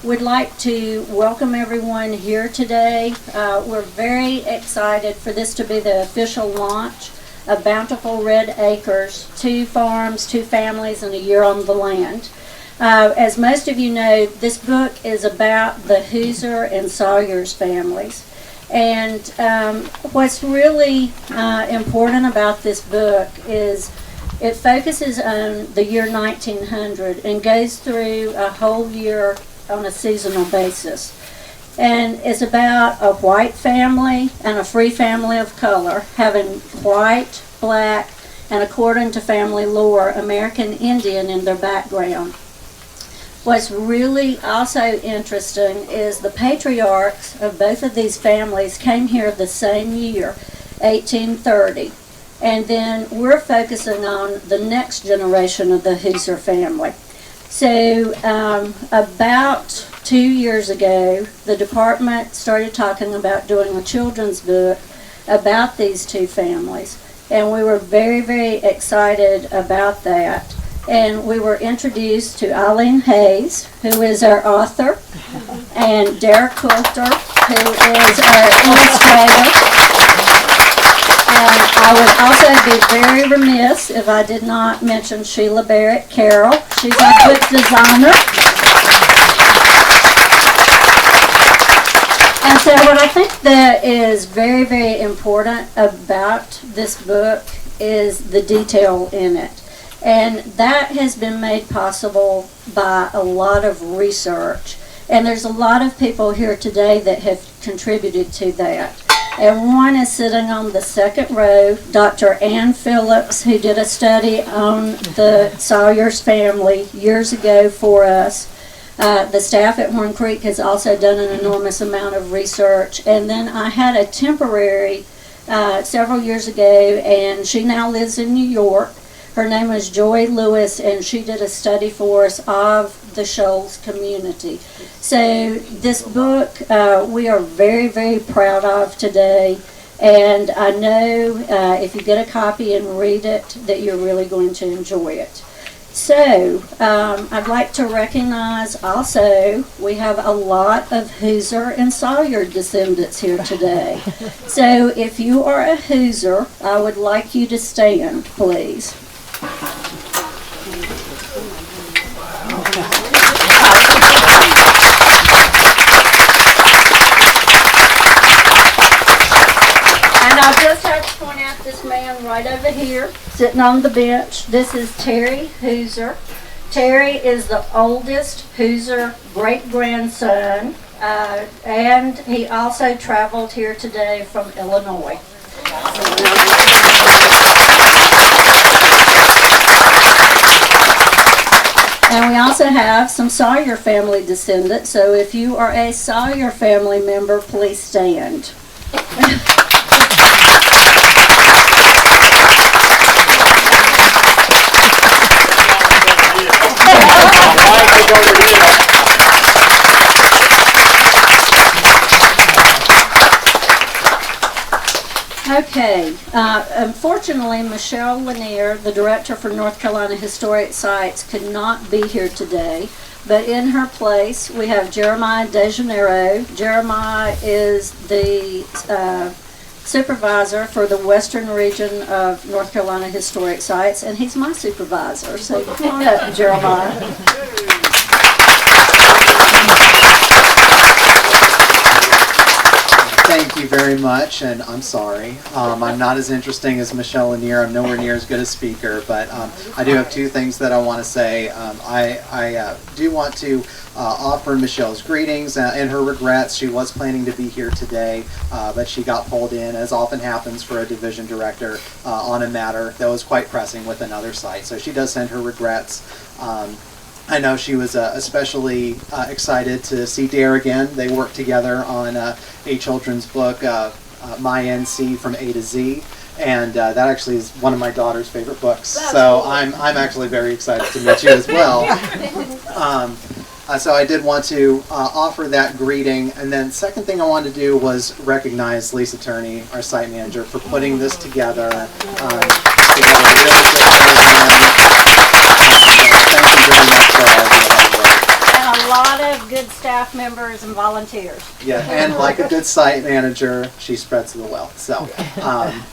We'd like to welcome everyone here today. We're very excited for this to be the official launch of Bountiful Red Acres, 2 farms, 2 families, and a year on the land. As most of you know, this book is about the Hauser and Sawyer's families. And what's really important about this book is it focuses on the year 1900 and goes through a whole year on a seasonal basis. And it's about a white family and a free family of color having white, black, and according to family lore, American Indian in their background. What's really also interesting is the patriarchs of both of these families came here the same year, 1830. And then we're focusing on the next generation of the Hauser family. So about 2 years ago, the department started talking about doing a children's book about these 2 families. And we were very, very excited about that. And we were introduced to Eileen Hayes, who is our author, and Derek Coulter, who is our illustrator. And I would also be very remiss if I did not mention Sheila Barrett Carroll. She's our book designer. And so what I think that is very, very important about this book is the detail in it. And that has been made possible by a lot of research. And there's a lot of people here today that have contributed to that. And one is sitting on the second row, Dr. Ann Phillips, who did a study on the Sawyer's family years ago for us. The staff at Horne Creek has also done an enormous amount of research. And then I had a temporary several years ago, and she now lives in New York. Her name is Joy Lewis, and she did a study for us of the Shoals community. So this book we are very, very proud of today, and I know if you get a copy and read it that you're really going to enjoy it. So I'd like to recognize also we have a lot of Hauser and Sawyer descendants here today. So if you are a Hauser, I would like you to stand, please. I just have to point out this man right over here, sitting on the bench. This is Terry Hauser. Terry is the oldest Hauser great-grandson, and he also traveled here today from Illinois. And we also have some Sawyer family descendants, so if you are a Sawyer family member, please stand. Okay, unfortunately, Michelle Lanier, the director for North Carolina Historic Sites, could not be here today, but in her place we have Jeremiah DeJaneiro. Jeremiah is the supervisor for the western region of North Carolina Historic Sites, and he's my supervisor, so come on up, Jeremiah. Thank you very much, and I'm sorry. I'm not as interesting as Michelle Lanier. I'm nowhere near as good a speaker, but I do have 2 things that I want to say. I do want to offer Michelle's greetings and her regrets. She was planning to be here today, but she got pulled in, as often happens for a division director, on a matter that was quite pressing with another site. So she does send her regrets. I know she was especially excited to see Dare again. They worked together on a children's book, My NC from A to Z, and that actually is one of my daughter's favorite books. So I'm actually very excited to meet you as well. So I did want to offer that greeting, and then second thing I wanted to do was recognize Lisa Turney, our site manager, for putting this together. She had a really good program. Thank you very much for all of your hard work. And a lot of good staff members and volunteers. Yeah, and like a good site manager, she spreads the wealth. So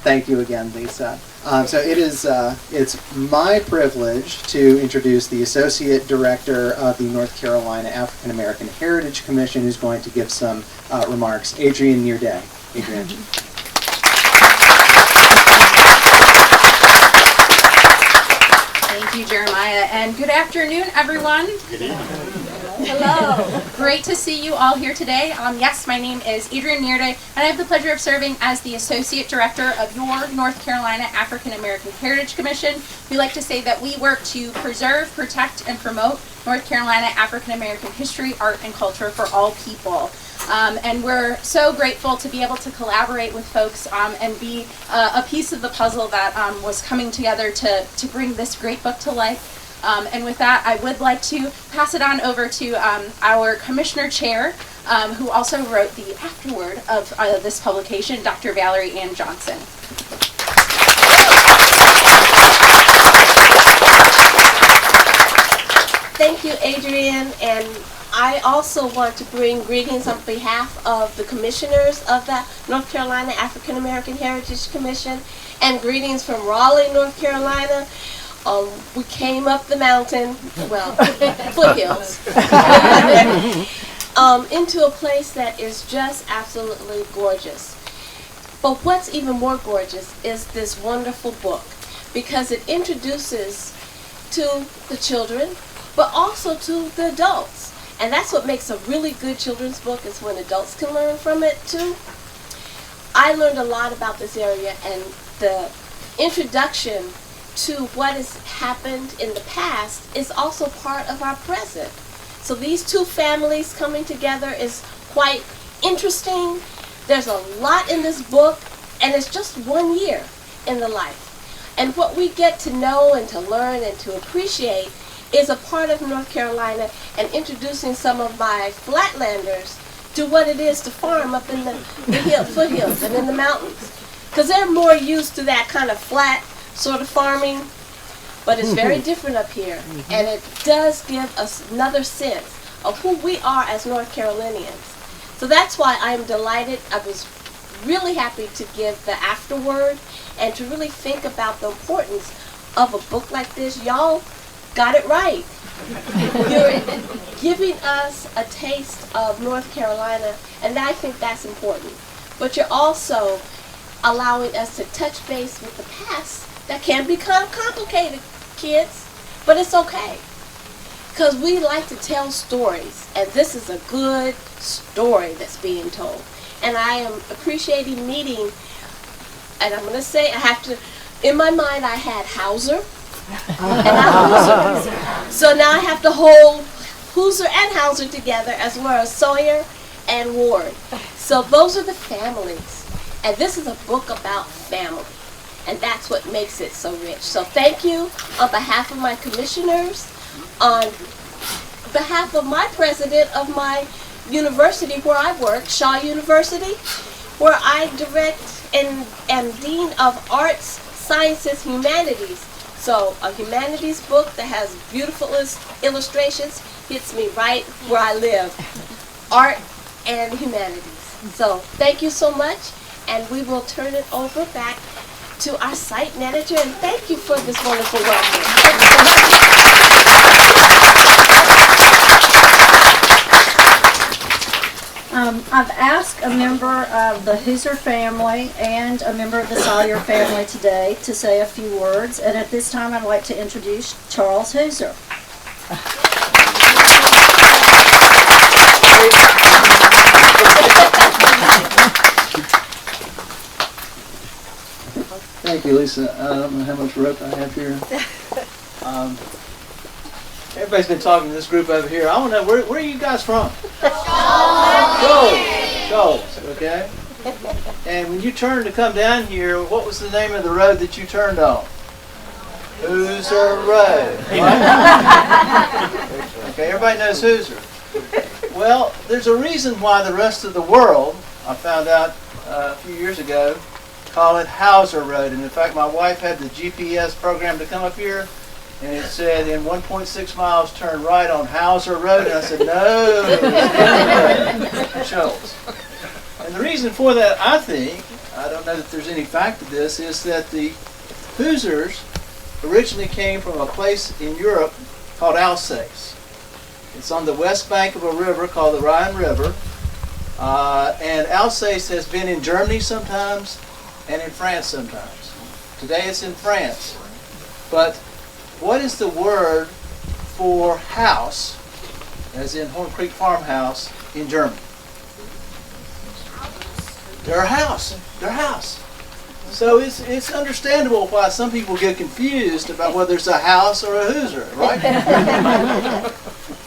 thank you again, Lisa. So it's my privilege to introduce the Associate Director of the North Carolina African American Heritage Commission, who's going to give some remarks. Adrienne Nearday. Adrienne. Thank you, Jeremiah, and good afternoon, everyone. Good evening. Hello. Great to see you all here today. Yes, my name is Adrienne Nearday, and I have the pleasure of serving as the Associate Director of your North Carolina African American Heritage Commission. We like to say that we work to preserve, protect, and promote North Carolina African American history, art, and culture for all people. And we're so grateful to be able to collaborate with folks and be a piece of the puzzle that was coming together to bring this great book to life. And with that, I would like to pass it on over to our Commissioner Chair, who also wrote the afterword of this publication, Dr. Valerie Ann Johnson. Thank you, Adrienne, and I also want to bring greetings on behalf of the commissioners of the North Carolina African American Heritage Commission, and greetings from Raleigh, North Carolina. We came up the mountain, well, foothills, into a place that is just absolutely gorgeous. But what's even more gorgeous is this wonderful book, because it introduces to the children, but also to the adults. And that's what makes a really good children's book, is when adults can learn from it too. I learned a lot about this area, and the introduction to what has happened in the past is also part of our present. So these two families coming together is quite interesting. There's a lot in this book, and it's just 1 year in the life. And what we get to know and to learn and to appreciate is a part of North Carolina, and introducing some of my flatlanders to what it is to farm up in the foothills and in the mountains. Because they're more used to that kind of flat sort of farming, but it's very different up here. And it does give us another sense of who we are as North Carolinians. So that's why I'm delighted. I was really happy to give the afterword and to really think about the importance of a book like this. Y'all got it right. You're giving us a taste of North Carolina, and I think that's important. But you're also allowing us to touch base with the past. That can be kind of complicated, kids, but it's okay. Because we like to tell stories, and this is a good story that's being told. And I am appreciating meeting, and I'm going to say, I have to, in my mind I had Hauser, and Hauser. So now I have to hold Hauser and Hauser together, as well as Sawyer and Ward. So those are the families. And this is a book about family. And that's what makes it so rich. So thank you on behalf of my commissioners, on behalf of my president of my university where I work, Shaw University, where I direct and am dean of arts, sciences, humanities. So a humanities book that has beautiful illustrations hits me right where I live. Art and humanities. So thank you so much, and we will turn it over back to our site manager, and thank you for this wonderful welcome. Thank you so much. I've asked a member of the Hauser family and a member of the Sawyer family today to say a few words, and at this time I'd like to introduce Charles Hauser. Thank you, Lisa. I don't know how much rope I have here. Everybody's been talking to this group over here. I want to know, where are you guys from? Shoals, okay? And when you turned to come down here, what was the name of the road that you turned on? Hauser Road. Okay, everybody knows Hauser. Well, there's a reason why the rest of the world, I found out a few years ago, call it Hauser Road. And in fact, my wife had the GPS program to come up here, And it said, in 1.6 miles, turn right on Hauser Road. And I said, no, Shoals. And the reason for that, I think, I don't know that there's any fact to this, is that the Hoosiers originally came from a place in Europe called Alsace. It's on the west bank of a river called the Rhine River. And Alsace has been in Germany sometimes and in France sometimes. Today it's in France. But what is the word for house, as in Horne Creek Farmhouse, in German? Their house. Their house. So it's understandable why some people get confused about whether it's a house or a Hoosier, right?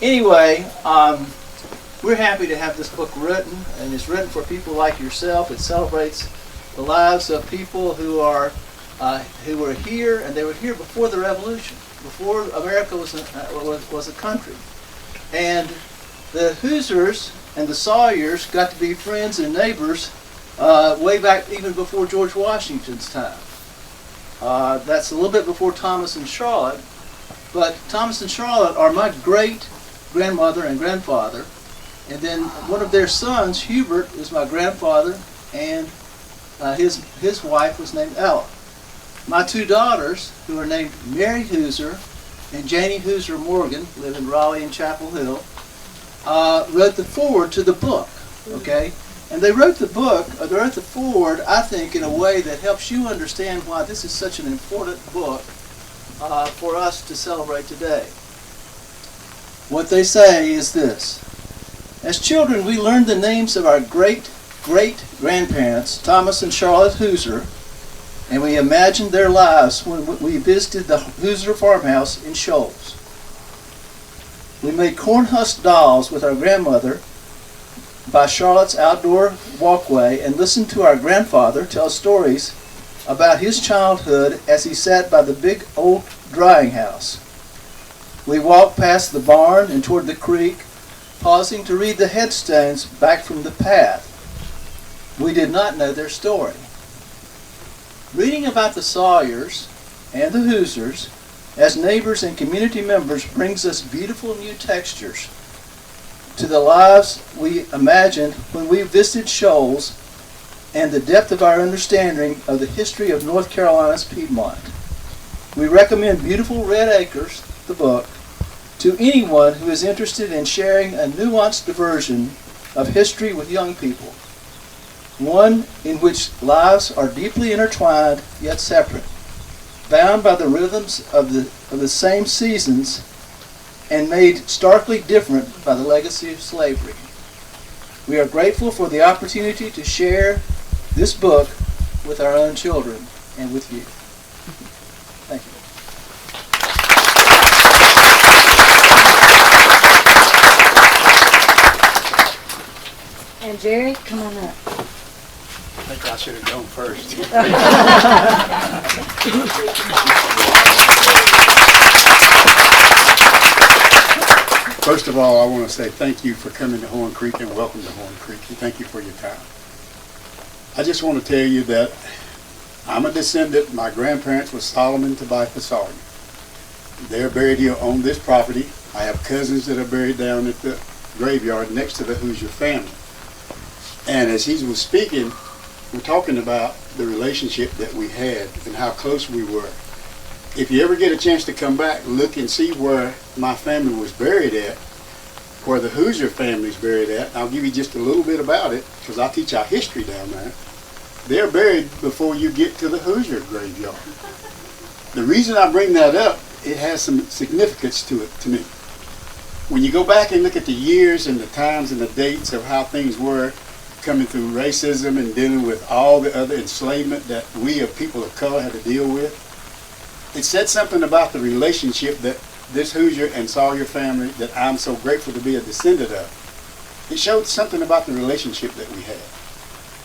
Anyway, we're happy to have this book written, and it's written for people like yourself. It celebrates the lives of people who were here, and they were here before the Revolution, before America was a country. And the Hoosiers and the Sawyers got to be friends and neighbors way back even before George Washington's time. That's a little bit before Thomas and Charlotte, but Thomas and Charlotte are my great-grandmother and grandfather, and then one of their sons, Hubert, is my grandfather, and his wife was named Ella. My two daughters, who are named Mary Hauser and Janie Hauser Morgan, live in Raleigh and Chapel Hill, wrote the foreword to the book, okay? And they wrote the foreword, I think, in a way that helps you understand why this is such an important book for us to celebrate today. What they say is this: as children, we learned the names of our great-great-grandparents, Thomas and Charlotte Hauser, and we imagined their lives when we visited the Hauser farmhouse in Shoals. We made corn husk dolls with our grandmother by Charlotte's outdoor walkway and listened to our grandfather tell stories about his childhood as he sat by the big old drying house. We walked past the barn and toward the creek, pausing to read the headstones back from the path. We did not know their story. Reading about the Sawyers and the Hoosiers as neighbors and community members brings us beautiful new textures to the lives we imagined when we visited Shoals and the depth of our understanding of the history of North Carolina's Piedmont. We recommend Beautiful Red Acres, the book, to anyone who is interested in sharing a nuanced version of history with young people, one in which lives are deeply intertwined yet separate, bound by the rhythms of the same seasons and made starkly different by the legacy of slavery. We are grateful for the opportunity to share this book with our own children and with you. Thank you. And Jerry, come on up. I think I should have gone first. First of all, I want to say thank you for coming to Horne Creek and welcome to Horne Creek. And thank you for your time. I just want to tell you that I'm a descendant. My grandparents were Solomon Tobias Sawyer. They're buried here on this property. I have cousins that are buried down at the graveyard next to the Hoosier family. And as he was speaking, we're talking about the relationship that we had and how close we were. If you ever get a chance to come back, look and see where my family was buried at, where the Hoosier family's buried at. I'll give you just a little bit about it, because I teach our history down there. They're buried before you get to the Hoosier graveyard. The reason I bring that up, it has some significance to it to me. When you go back and look at the years and the times and the dates of how things were, coming through racism and dealing with all the other enslavement that we of people of color had to deal with, it said something about the relationship that this Hoosier and Sawyer family that I'm so grateful to be a descendant of. It showed something about the relationship that we had.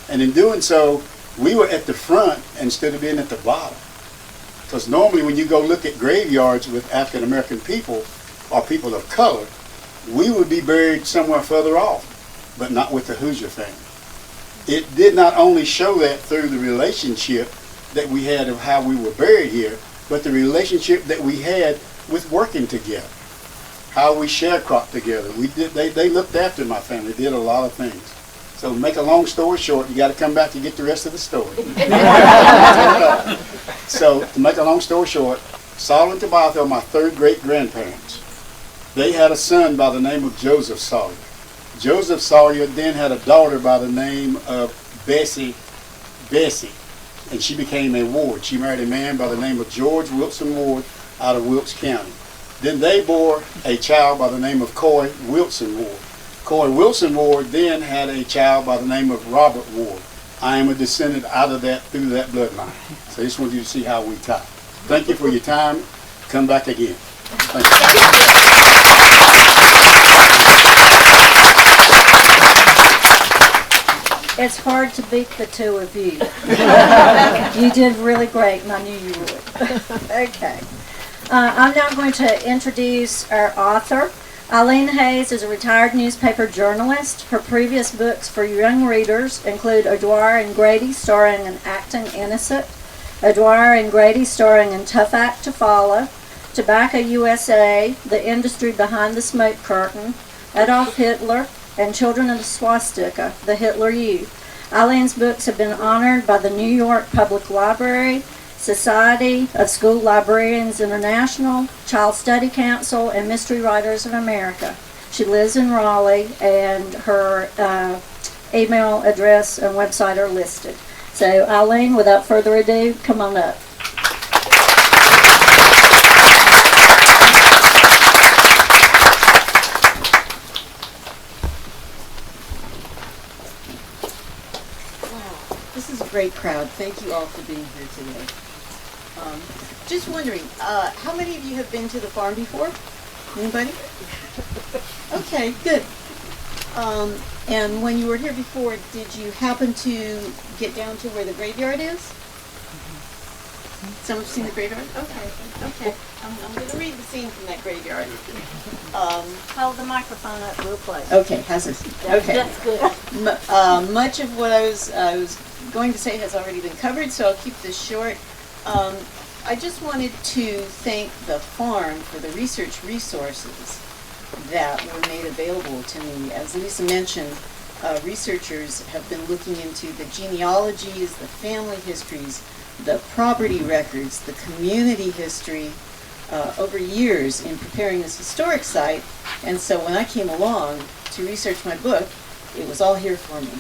And in doing so, we were at the front instead of being at the bottom. Because normally when you go look at graveyards with African American people or people of color, we would be buried somewhere further off, but not with the Hoosier family. It did not only show that through the relationship that we had of how we were buried here, but the relationship that we had with working together, how we sharecropped together. They looked after my family, did a lot of things. So make a long story short, you got to come back and get the rest of the story. So to make a long story short, Solomon and Tobias are my third great grandparents. They had a son by the name of Joseph Sawyer. Joseph Sawyer then had a daughter by the name of Bessie, and she became a Ward. She married a man by the name of George Wilson Ward out of Wilkes County. Then they bore a child by the name of Coy Wilson Ward. Coy Wilson Ward then had a child by the name of Robert Ward. I am a descendant out of that, through that bloodline. So I just want you to see how we tie. Thank you for your time. Come back again. Thank you. It's hard to beat the two of you. You did really great, and I knew you would. Okay. I'm now going to introduce our author. Eileen Hayes is a retired newspaper journalist. Her previous books for young readers include O'Dwyer and Grady, starring in Acting Innocent, O'Dwyer and Grady, starring in Tough Act to Follow, Tobacco USA, The Industry Behind the Smoke Curtain, Adolf Hitler, and Children of the Swastika, The Hitler Youth. Eileen's books have been honored by the New York Public Library, Society of School Librarians International, Child Study Council, and Mystery Writers of America. She lives in Raleigh, and her email address and website are listed. So, Eileen, without further ado, come on up. This is a great crowd. Thank you all for being here today. Just wondering, how many of you have been to the farm before? Anybody? Okay, good. And when you were here before, did you happen to get down to where the graveyard is? Some have seen the graveyard? Okay. I'm going to read the scene from that graveyard. Hold the microphone up real close. Okay, how's this? Okay. That's good. Much of what I was going to say has already been covered, so I'll keep this short. I just wanted to thank the farm for the research resources that were made available to me. As Lisa mentioned, researchers have been looking into the genealogies, the family histories, the property records, the community history over years in preparing this historic site. And so when I came along to research my book, it was all here for me.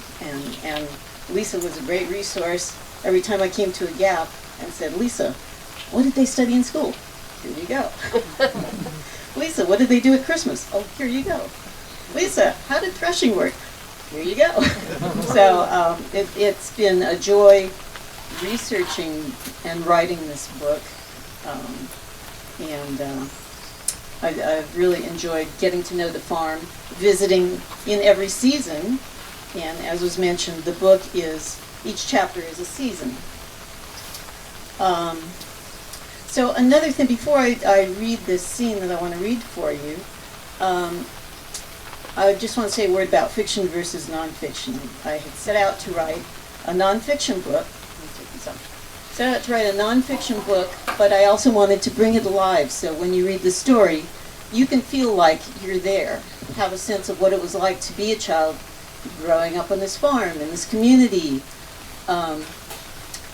And Lisa was a great resource. Every time I came to a gap and said, Lisa, what did they study in school? Here you go. Lisa, what did they do at Christmas? Oh, here you go. Lisa, how did threshing work? Here you go. So it's been a joy researching and writing this book. I've really enjoyed getting to know the farm, visiting in every season. And as was mentioned, the book is, each chapter is a season. So another thing, before I read this scene that I want to read for you, I just want to say a word about fiction versus nonfiction. I had set out to write a nonfiction book. Set out to write a nonfiction book, but I also wanted to bring it alive, so when you read the story, you can feel like you're there, have a sense of what it was like to be a child growing up on this farm, in this community.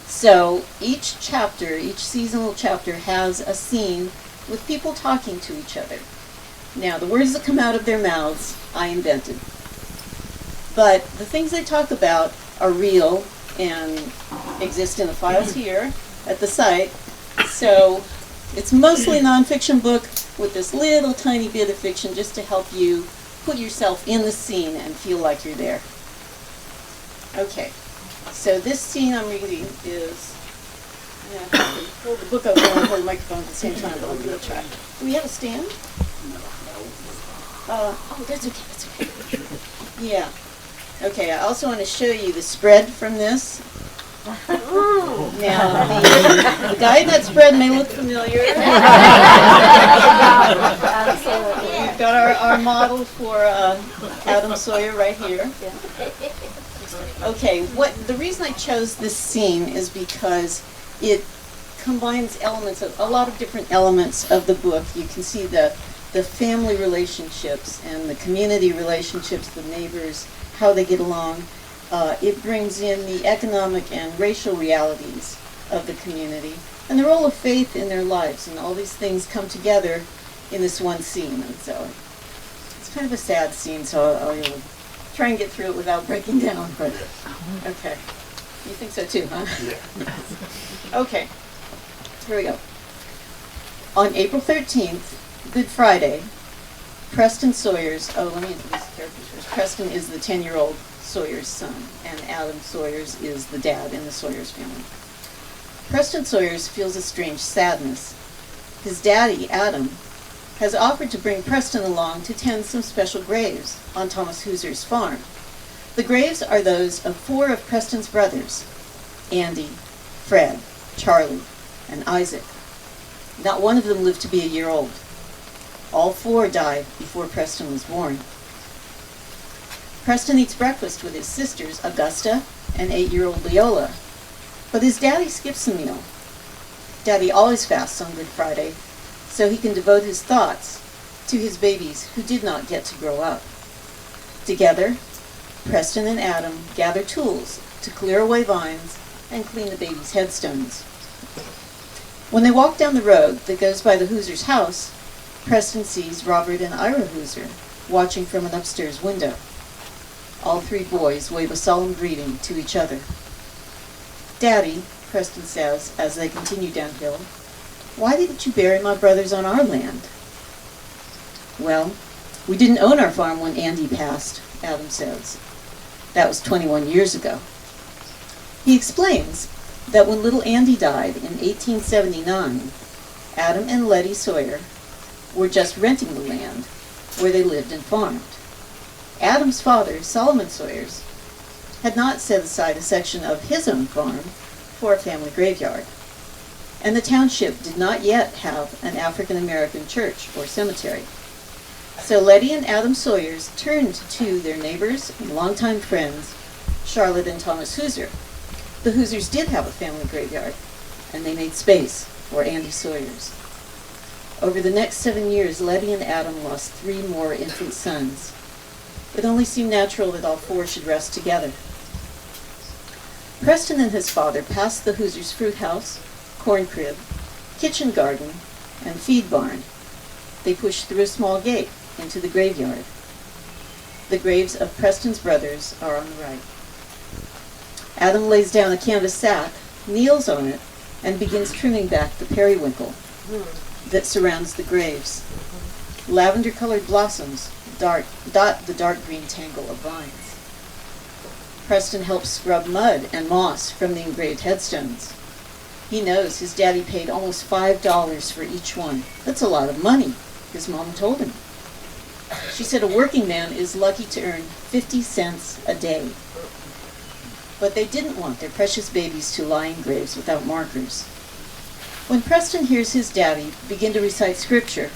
So each chapter, each seasonal chapter has a scene with people talking to each other. Now, the words that come out of their mouths, I invented. But the things they talk about are real and exist in the files here at the site. So it's mostly a nonfiction book with this little tiny bit of fiction just to help you put yourself in the scene and feel like you're there. Okay, so this scene I'm reading is, I'm going to have to hold the book over and hold the microphone at the same time, but I'll give it a try. Do we have a stand? Oh, that's okay, that's okay. Yeah. Okay, I also want to show you the spread from this. Now, the guy in that spread may look familiar. We've got our model for Adam Sawyer right here. Okay, the reason I chose this scene is because it combines elements of a lot of different elements of the book. You can see the family relationships and the community relationships, the neighbors, how they get along. It brings in the economic and racial realities of the community and the role of faith in their lives, and all these things come together in this one scene. And so it's kind of a sad scene, so I'll try and get through it without breaking down. But okay, you think so too, huh? Yeah. Okay, here we go. On April 13th, Good Friday, Preston Sawyer's, let me introduce the characters first. Preston is the 10-year-old Sawyer's son, and Adam Sawyer's is the dad in the Sawyer's family. Preston Sawyer's feels a strange sadness. His daddy, Adam, has offered to bring Preston along to tend some special graves on Thomas Hauser's farm. The graves are those of 4 of Preston's brothers, Andy, Fred, Charlie, and Isaac. Not one of them lived to be a year old. All 4 died before Preston was born. Preston eats breakfast with his sisters, Augusta and 8-year-old Leola, but his daddy skips a meal. Daddy always fasts on Good Friday, so he can devote his thoughts to his babies who did not get to grow up. Together, Preston and Adam gather tools to clear away vines and clean the babies' headstones. When they walk down the road that goes by the Hauser's house, Preston sees Robert and Ira Hauser watching from an upstairs window. All 3 boys wave a solemn greeting to each other. "Daddy," Preston says as they continue downhill, "why didn't you bury my brothers on our land?" "Well, we didn't own our farm when Andy passed," Adam says. "That was 21 years ago." He explains that when little Andy died in 1879, Adam and Letty Sawyer were just renting the land where they lived and farmed. Adam's father, Solomon Sawyers, had not set aside a section of his own farm for a family graveyard, and the township did not yet have an African American church or cemetery. So Letty and Adam Sawyers turned to their neighbors and longtime friends, Charlotte and Thomas Hauser. The Hausers did have a family graveyard, and they made space for Andy Sawyers. Over the next 7 years, Letty and Adam lost 3 more infant sons. It only seemed natural that all 4 should rest together. Preston and his father passed the Hausers' fruit house, corn crib, kitchen garden, and feed barn. They pushed through a small gate into the graveyard. The graves of Preston's brothers are on the right. Adam lays down a canvas sack, kneels on it, and begins trimming back the periwinkle that surrounds the graves. Lavender-colored blossoms dot the dark green tangle of vines. Preston helps scrub mud and moss from the engraved headstones. He knows his daddy paid almost $5 for each one. That's a lot of money, his mom told him. She said a working man is lucky to earn 50 cents a day. But they didn't want their precious babies to lie in graves without markers. When Preston hears his daddy begin to recite scripture,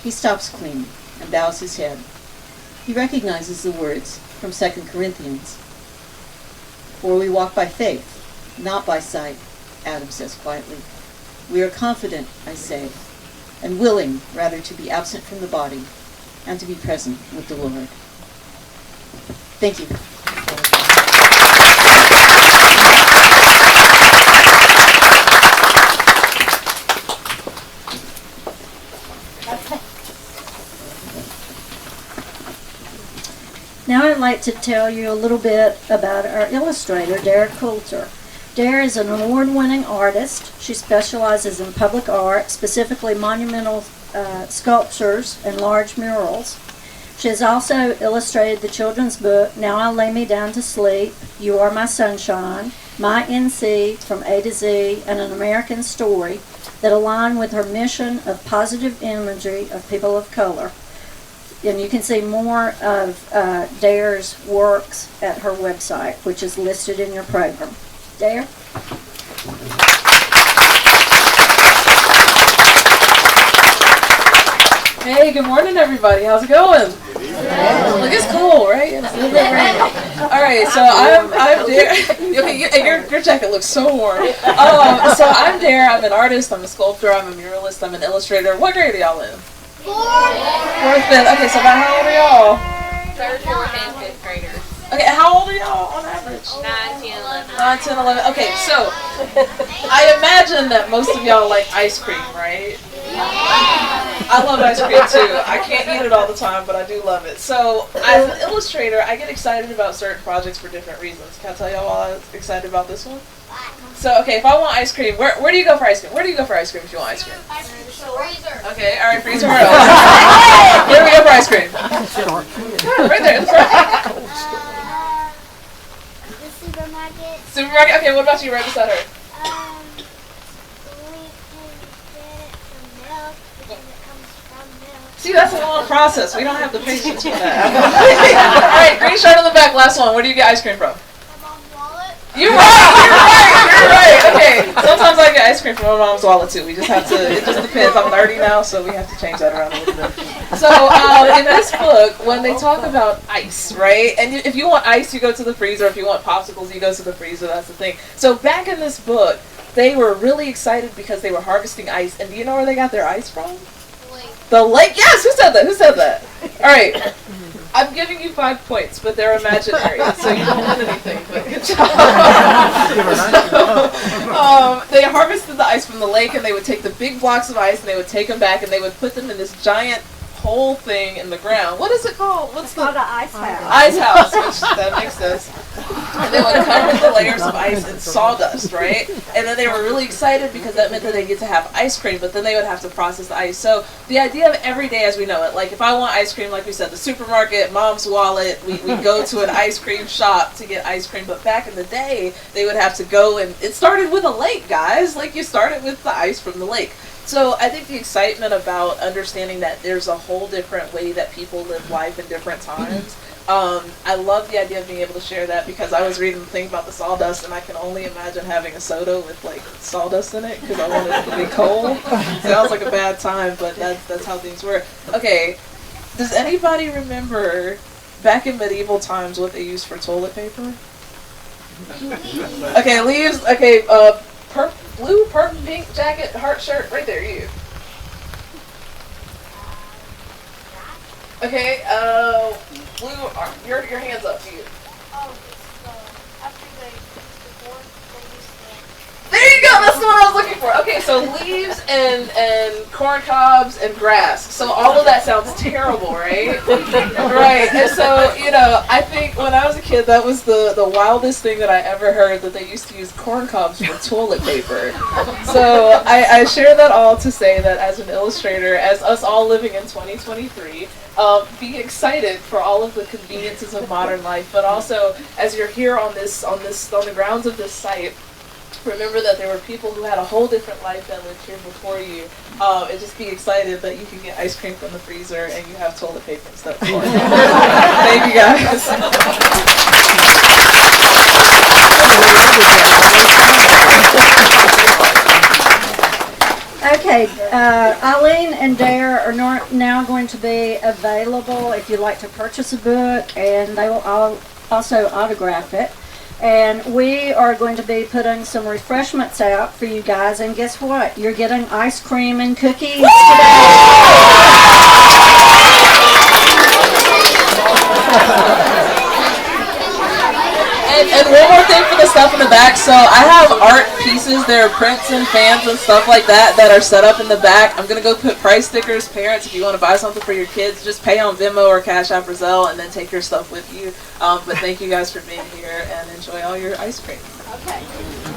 he stops cleaning and bows his head. He recognizes the words from 2 Corinthians. "For we walk by faith, not by sight," Adam says quietly. "We are confident, I say, and willing rather to be absent from the body and to be present with the Lord." Thank you. Now I'd like to tell you a little bit about our illustrator, Dara Coulter. Dara is an award-winning artist. She specializes in public art, specifically monumental sculptures and large murals. She has also illustrated the children's book, Now I Lay Me Down to Sleep, You Are My Sunshine, My NC from A to Z, and An American Story that align with her mission of positive imagery of people of color. And you can see more of Dara's works at her website, which is listed in your program. Dara? Hey, good morning, everybody. How's it going? Like, it's cold, right? It's a little bit rainy. All right, so I'm Dare. Okay, your jacket looks so warm. So I'm Dare. I'm an artist. I'm a sculptor. I'm a muralist. I'm an illustrator. What grade are y'all in? Fourth, fifth. Okay, so about how old are y'all? Third, fourth, and fifth graders. Okay, how old are y'all on average? 9, 10, 11. 9, 10, 11. Okay, so I imagine that most of y'all like ice cream, right? I love ice cream too. I can't eat it all the time, but I do love it. So as an illustrator, I get excited about certain projects for different reasons. Can I tell y'all why I was excited about this one? So, okay, if I want ice cream, where do you go for ice cream? Where do you go for ice cream if you want ice cream? Freezer. Okay, all right, freezer, where else? Where do we go for ice cream? Right there in the front. The supermarket. Supermarket? Okay, what about you right beside her? We can get it from milk because it comes from milk. See, that's a long process. We don't have the patience for that. All right, green shirt on the back, last one. Where do you get ice cream from? My mom's wallet. You're right. Okay, sometimes I get ice cream from my mom's wallet too. We just have to, it just depends. I'm 30 now, so we have to change that around a little bit. So in this book, when they talk about ice, right, and if you want ice, you go to the freezer. If you want popsicles, you go to the freezer. That's the thing. So back in this book, they were really excited because they were harvesting ice. And do you know where they got their ice from? The lake. Yes, who said that? Who said that? All right. I'm giving you 5 points, but they're imaginary, so you don't win anything, but good job. They harvested the ice from the lake, and they would take the big blocks of ice, and they would take them back, and they would put them in this giant hole thing in the ground. What is it called? What's the... Called an ice house. Ice house, which that makes sense. And they would cover the layers of ice in sawdust, right? And then they were really excited because that meant that they get to have ice cream, but then they would have to process the ice. So the idea of every day as we know it, like if I want ice cream, like we said, the supermarket, mom's wallet, we go to an ice cream shop to get ice cream. But back in the day, they would have to go, and it started with a lake, guys. Like you started with the ice from the lake. So I think the excitement about understanding that there's a whole different way that people live life in different times. I love the idea of being able to share that because I was reading the thing about the sawdust, and I can only imagine having a soda with like sawdust in it because I wanted it to be cold. Sounds like a bad time, but that's how things work. Okay, does anybody remember back in medieval times what they used for toilet paper? Okay, leaves. Okay, blue, purple, pink jacket, heart shirt, right there, you. Okay, blue, your hand's up to you. Oh, it's after they use the board, they use There you go, that's the one I was looking for. Okay, so leaves and corn cobs and grass. So all of that sounds terrible, right? Right, and so, you know, I think when I was a kid, that was the wildest thing that I ever heard, that they used to use corn cobs for toilet paper. So I share that all to say that as an illustrator, as us all living in 2023, be excited for all of the conveniences of modern life, but also as you're here on the grounds of this site, remember that there were people who had a whole different life that lived here before you, and just be excited that you can get ice cream from the freezer and you have toilet paper and stuff. Thank you guys. Okay, Eileen and Dare are now going to be available if you'd like to purchase a book, and they will also autograph it. And we are going to be putting some refreshments out for you guys, and guess what? You're getting ice cream and cookies And one more thing for the stuff in the back. So I have art pieces. There are prints and fans and stuff like that are set up in the back. I'm going to go put price stickers. Parents, if you want to buy something for your kids, just pay on Venmo or Cash App or Zelle and then take your stuff with you. But thank you guys for being here and enjoy all your ice cream. Okay.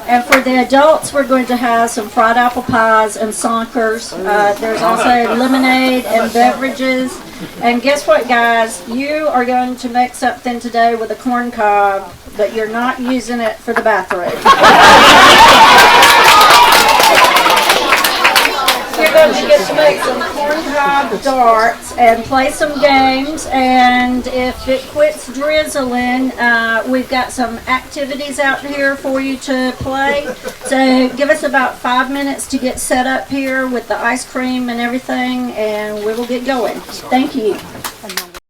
And for the adults, we're going to have some fried apple pies and Sonkers. There's also lemonade and beverages. And guess what, guys? You are going to make something today with a corn cob, but you're not using it for the bathroom. You're going to get to make some corn cob darts and play some games, and if it quits drizzling, we've got some activities out here for you to play. So give us about 5 minutes to get set up here with the ice cream and everything, and we will get going. Thank you.